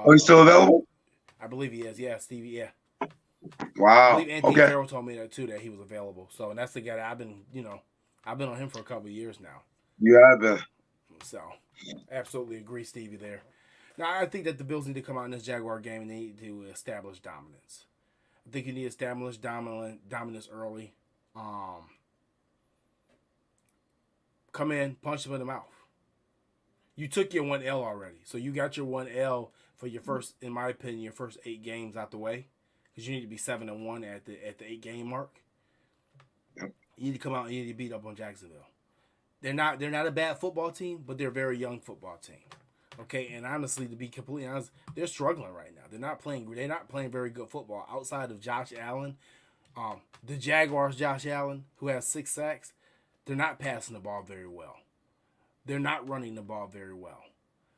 He's still available? I believe he is. Yeah, Stevie. Yeah. Wow. I believe Anthony Carroll told me that too, that he was available. So, and that's the guy that I've been on him for a couple of years now. You have been. So, absolutely agree, Stevie, there. Now, I think that the Bills need to come out in this Jaguar game and they need to establish dominance. I think you need to establish dominance early. Come in, punch them in the mouth. You took your 1L already. So, you got your 1L for your first, in my opinion, your first 8 games out the way. Because you need to be 7-1 at the 8-game mark. Yep. You need to come out and you need to beat up on Jacksonville. They're not a bad football team, but they're a very young football team. Okay, and honestly, to be completely honest, they're struggling right now. They're not playing very good football outside of Josh Allen. The Jaguars, Josh Allen, who has 6 sacks, they're not passing the ball very well. They're not running the ball very well.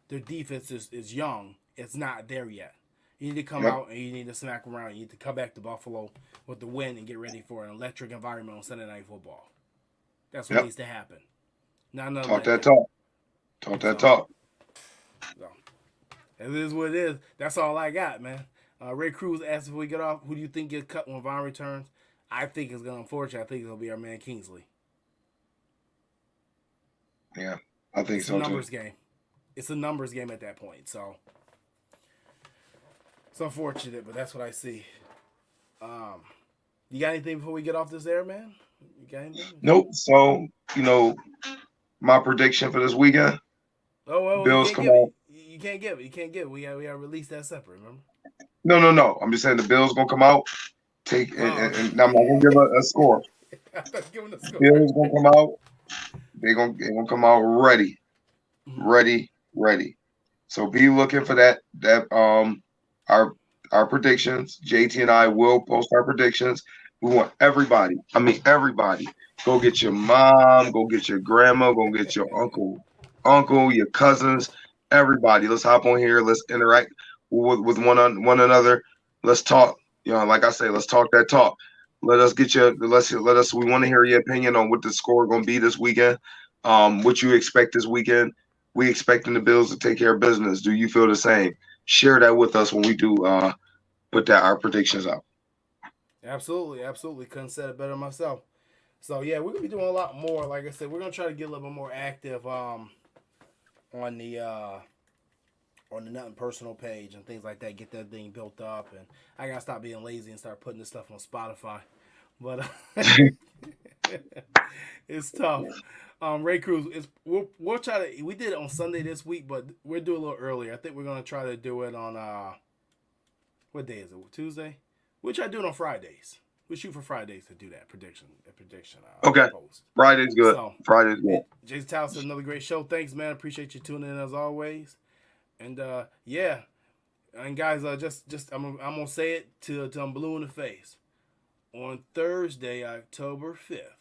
Their defense is young. It's not there yet. You need to come out and you need to smack around. You need to come back to Buffalo with the win and get ready for an electric environment on Sunday Night Football. That's what needs to happen. Talk that talk. So, it is what it is. That's all I got, man. Ray Cruz asked if we get off, who do you think gets cut when Vaughn returns? I think it's going to, unfortunately, I think it'll be our man Kingsley. Yeah, I think so too. It's a numbers game. It's a numbers game at that point, so it's unfortunate, but that's what I see. You got anything before we get off this air, man? You got anything? Nope. So, my prediction for this weekend. Oh, well, Bills come out. You can't give it. We got to release that separate, remember? No. I'm just saying the Bills going to come out, and I'm not going to give a score. Giving a score. Bills going to come out. They're gonna come out ready. So be looking for that. Our predictions. JT and I will post our predictions. We want everybody. Go get your mom. Go get your grandma. Go get your uncle, your cousins. Everybody. Let's hop on here. Let's interact with one another. Let's talk. Like I say, let's talk that talk. let us get your let us. We want to hear your opinion on what the score going to be this weekend. What you expect this weekend? We expecting the Bills to take care of business. Do you feel the same? Share that with us when we do put that our predictions out. Absolutely, absolutely. Couldn't say it better myself. So yeah, we're gonna be doing a lot more. Like I said, we're gonna try to get a little bit more active on the Nothing Personal page and things like that. Get that thing built up, and I gotta stop being lazy and start putting this stuff on Spotify. But it's tough. Ray Cruz, we'll try to. We did it on Sunday this week, but we'll do it a little earlier. I think we're gonna try to do it on what day is it? Tuesday. We'll try to do it on Fridays. We shoot for Fridays to do that prediction. Okay, Post. Friday's good. So Friday's good. Jason Towers said another great show. Thanks, man. Appreciate you tuning in as always. And yeah, and guys, just I'm gonna say it till I'm blue in the face. On Thursday, October 5th,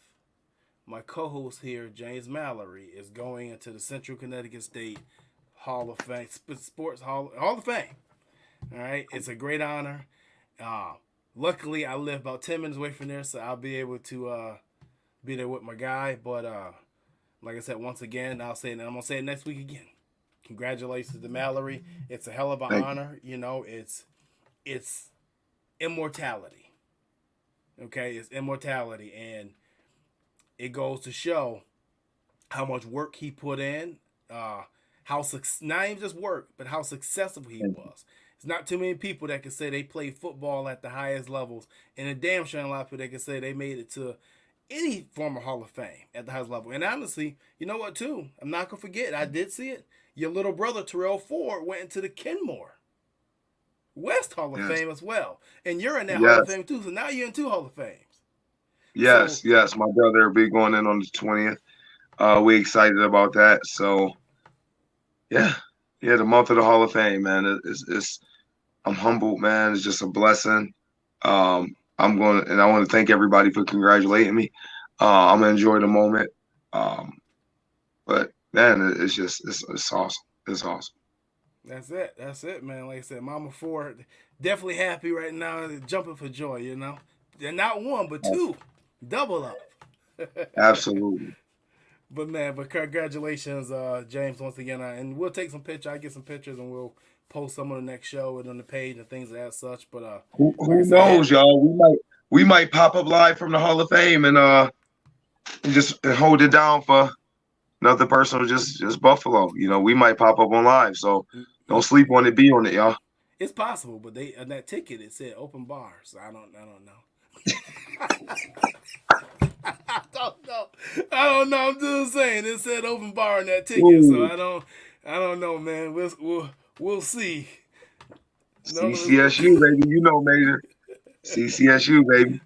my co-host here, James Mallory, is going into the Central Connecticut State Hall of Fame, Sports Hall of Fame. All right, it's a great honor. Luckily, I live about 10 minutes away from there, so I'll be able to be there with my guy. But like I said, once again, I'll say it, and I'm gonna say it next week again. Congratulations to Mallory. It's a hell of an honor. You know, it's immortality. Okay, it's immortality, and it goes to show how much work he put in, not even just work, but how successful he was. It's not too many people that can say they played football at the highest levels, and a damn sure a lot of people that can say they made it to any former Hall of Fame at the highest level. And honestly, you know what, too? I'm not going to forget. I did see it. Your little brother, Terrell Ford, went into the Kenmore West Hall of Fame as well. And you're in that Hall of Fame, too. So now you're in 2 Hall of Fames. Yes. My brother will be going in on the 20th. We excited about that. So, yeah, the month of the Hall of Fame, man. I'm humbled, man. It's just a blessing. I want to thank everybody for congratulating me. I'm gonna enjoy the moment. But man, it's awesome. It's awesome. That's it, man. Like I said, Mama Ford definitely happy right now, jumping for joy. You know, and not 1 but 2, double up. Absolutely. But congratulations, James, once again. And we'll take some pictures. I get some pictures, and we'll post some on the next show and on the page and things of that such. But who knows, y'all? We might pop up live from the Hall of Fame and just hold it down for another person, just Buffalo. You know, we might pop up on live. So don't sleep on it. Be on it, y'all. It's possible, but they on that ticket it said open bar, so I don't know. I don't know. I'm just saying it said open bar on that ticket, so I don't know, man. We'll see. CCSU, baby. You know, Major. CCSU, baby.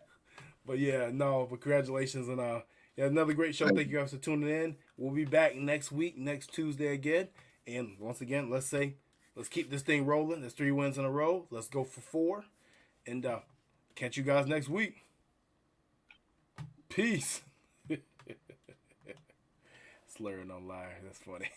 But yeah, no. But congratulations and another great show. Thank you guys for tuning in. We'll be back next week, next Tuesday again. And once again, let's keep this thing rolling. There's 3 wins in a row. Let's go for 4. And catch you guys next week. Peace. Slurring on liar. That's funny.